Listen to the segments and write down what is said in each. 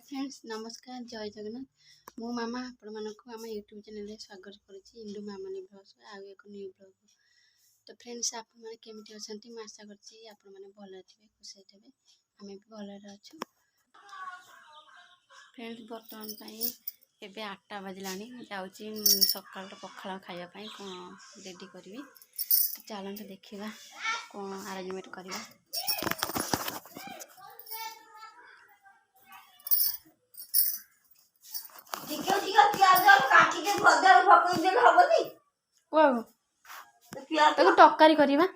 Hi friends नमस्कार जय जगन्नाथ मो मामा आपण मानक आम यूट्यूब चैनल स्वागत करुच्ची इंदु मामानी ब्लॉग्स आउ एक न्यू ब्लॉग। तो फ्रेंड्स आपण माने केमिति अछंती मैं आशा करछि आपण माने भलो थिबे खुशी थिबे आमे भी भलो अछु। फ्रेंड्स बर्तमान पई एबे 8टा बजलानी जाउची सकाळ पखाळ खाଇବା पई कोन रेडी करबी। तो चलंत देखिबा कोन अरेंजमेंट करबा। टक्कारी करवा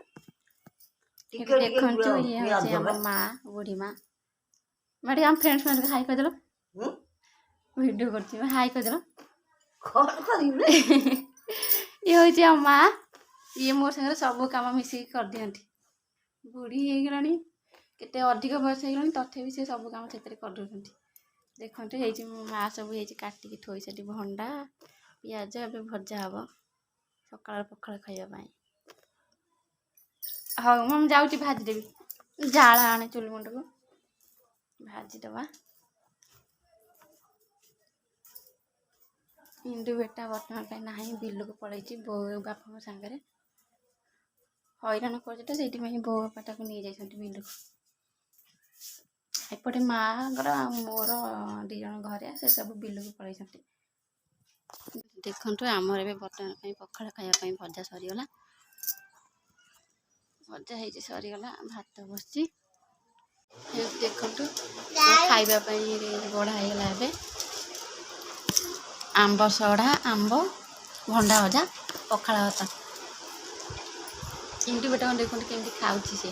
देखु ये हम माँ बुढ़ी माँ मैं हम फ्रेंड्स मान हाई कर वीडियो कर हाई कर ये हूँ माँ ये मोर सागर सब कम मिसिक कर दिखती बुढ़ी हो गलानी केते अधिक बयस हो तथे से सब कम से कर देखते ये माँ सब काटिकी थोई सी भंडा पिज ए भजा हम सकाल पखाड़ खावाई। हाँ मुझे जाऊँगी भाजीदेवी जाला आने चुली मुंड को भाजीदबा। इंदु बेटा बर्तमान पे ना बिल को पड़े बो बापा सांगे हैरान कर बो बापा को नहीं जा बिल को एपटे माँ मोर दी जन घर से सब बिल को पड़े देखु आमर ए बर्तमान पखाड़ खावाई भजा सरीगला भजा है सरीगला भात बस देखु खावाई बढ़ाईगला ए आंब सढ़ा आंब भंडा भजा पखाड़ भात इंटू बेटा देखो केमती खाऊँ सी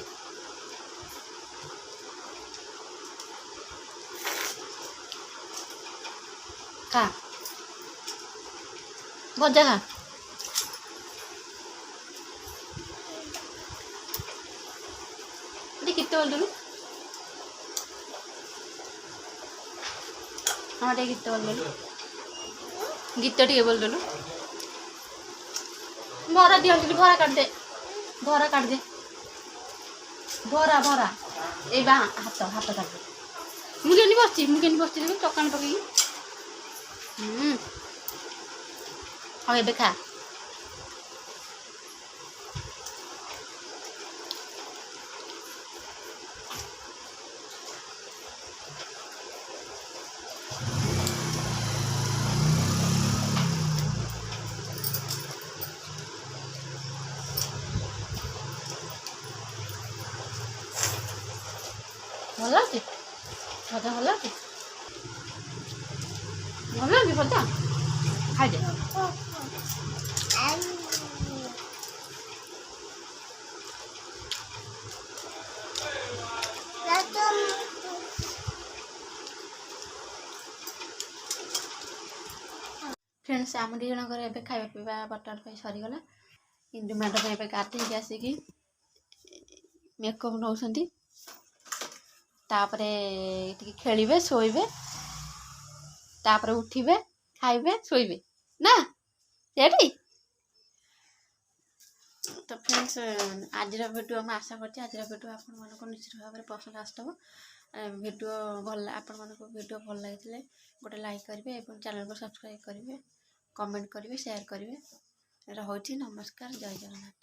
खा भजा खा कितने बोल देलु हाँ टे गीत बोल देलु गीत टे बोल देलु भरा दिया भरा काट दे भरा काट दे भरा भरा ए बा हाथ हाथ काट दे मुझे बस चकान पकई हाँ ये खा भल भजा भल भल भजा खाई फ्रेंड्स आम दी जन घर खाଇବା पीवा बर्तमान सरीगला इंदु मैडम ए गाधे आसिक मेकअप नौ तापरे खेलिबे सोइबे तापरे उठिबे खाइबे सोइबे ना रेडी। तो फ्रेंड्स आज वीडियो हम आशा करते आज वीडियो आपण मानको निश्चित भाव में पसंद आसतबो वीडियो भल आपण मानको वीडियो भल लगे गोटे लाइक करेंगे और चैनल को सब्सक्राइब करेंगे कमेंट करेंगे शेयर करेंगे रहुछि नमस्कार जय जगन्नाथ।